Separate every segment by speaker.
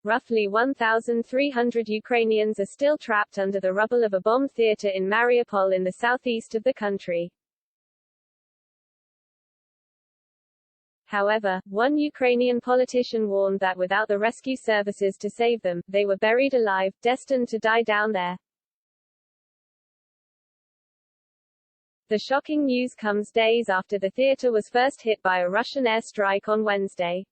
Speaker 1: Roughly 1,300 Ukrainians are still trapped under the rubble of a bombed theater in Mariupol in the southeast of the country. However, one Ukrainian politician warned that without the rescue services to save them, they were buried alive, destined to die down there. The shocking news comes days after the theater was first hit by a Russian airstrike on Wednesday.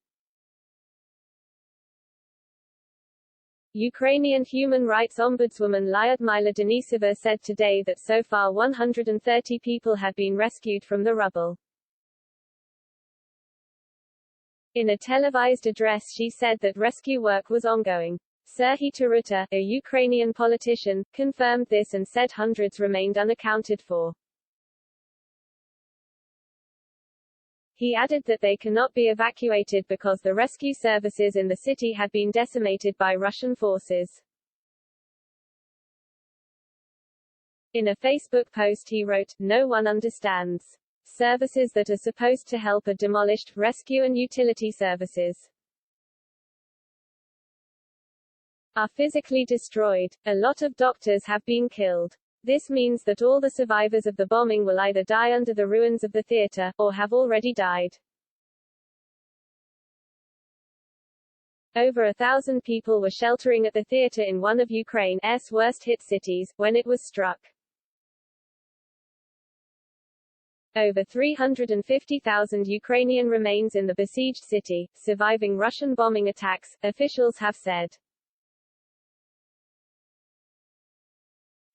Speaker 1: Ukrainian human rights ombudswoman Lyudmila Denisova said today that so far 130 people had been rescued from the rubble. In a televised address she said that rescue work was ongoing. Serhiy Taruta, a Ukrainian politician, confirmed this and said hundreds remained unaccounted for. He added that they cannot be evacuated because the rescue services in the city had been decimated by Russian forces. In a Facebook post he wrote, "No one understands. Services that are supposed to help are demolished, rescue and utility services are physically destroyed. A lot of doctors have been killed. This means that all the survivors of the bombing will either die under the ruins of the theater, or have already died." Over 1,000 people were sheltering at the theater in one of Ukraine's worst-hit cities, when it was struck. Over 350,000 Ukrainian remains in the besieged city, surviving Russian bombing attacks, officials have said.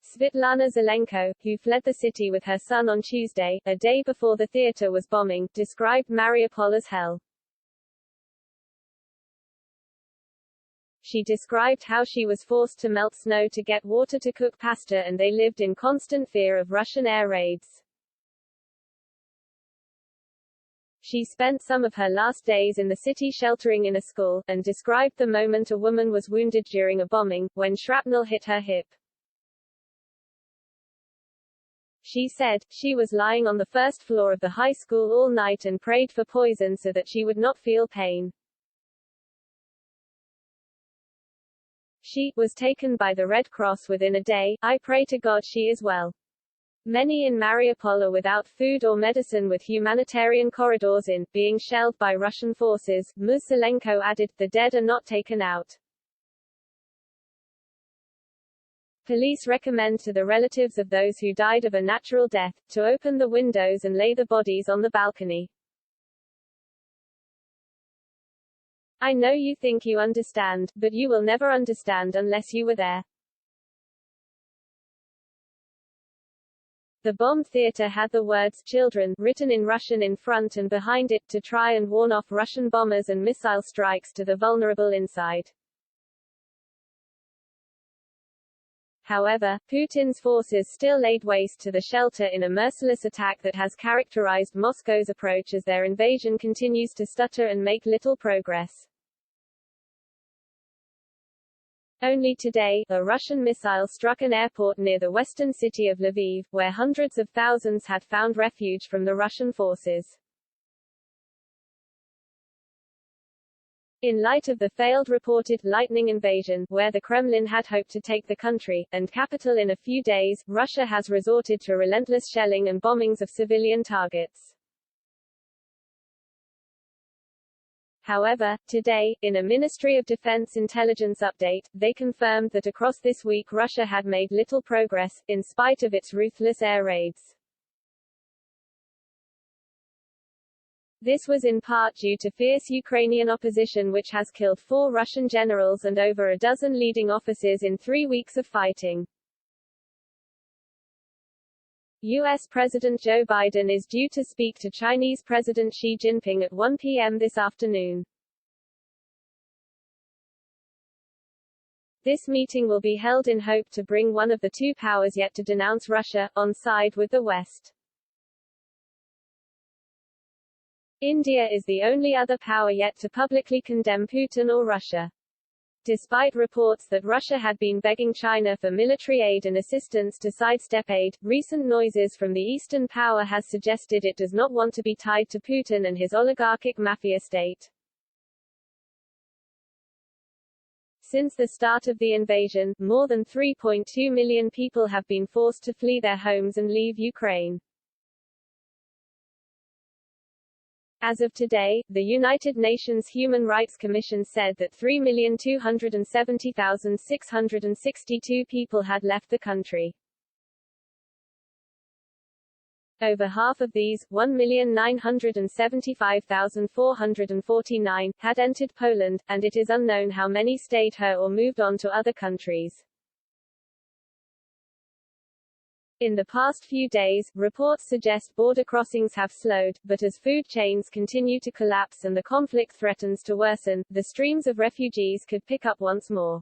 Speaker 1: Svitlana Zelenko, who fled the city with her son on Tuesday, a day before the theater was bombing, described Mariupol as hell. She described how she was forced to melt snow to get water to cook pasta and they lived in constant fear of Russian air raids. She spent some of her last days in the city sheltering in a school, and described the moment a woman was wounded during a bombing, when shrapnel hit her hip. She said, she was lying on the first floor of the high school all night and prayed for poison so that she would not feel pain. She was taken by the Red Cross within a day. I pray to God she is well. Many in Mariupol are without food or medicine with humanitarian corridors being shelled by Russian forces. Ms. Zelenko added, the dead are not taken out. Police recommend to the relatives of those who died of a natural death, to open the windows and lay the bodies on the balcony. I know you think you understand, but you will never understand unless you were there. The bombed theater had the words "children" written in Russian in front and behind it, to try and warn off Russian bombers and missile strikes to the vulnerable inside. However, Putin's forces still laid waste to the shelter in a merciless attack that has characterized Moscow's approach as their invasion continues to stutter and make little progress. Only today, a Russian missile struck an airport near the western city of Lviv, where hundreds of thousands had found refuge from the Russian forces. In light of the failed reported lightning invasion, where the Kremlin had hoped to take the country and capital in a few days, Russia has resorted to relentless shelling and bombings of civilian targets. However, today, in a Ministry of Defense intelligence update, they confirmed that across this week Russia had made little progress, in spite of its ruthless air raids. This was in part due to fierce Ukrainian opposition which has killed 4 Russian generals and over a dozen leading officers in 3 weeks of fighting. U.S. President Joe Biden is due to speak to Chinese President Xi Jinping at 1 p.m. this afternoon. This meeting will be held in hope to bring one of the two powers yet to denounce Russia, on side with the West. India is the only other power yet to publicly condemn Putin or Russia. Despite reports that Russia had been begging China for military aid and assistance to sidestep aid, recent noises from the Eastern power has suggested it does not want to be tied to Putin and his oligarchic mafia state. Since the start of the invasion, more than 3.2 million people have been forced to flee their homes and leave Ukraine. As of today, the United Nations Human Rights Commission said that 3,270,662 people had left the country. Over half of these, 1,975,449, had entered Poland, and it is unknown how many stayed here or moved on to other countries. In the past few days, reports suggest border crossings have slowed, but as food chains continue to collapse and the conflict threatens to worsen, the streams of refugees could pick up once more.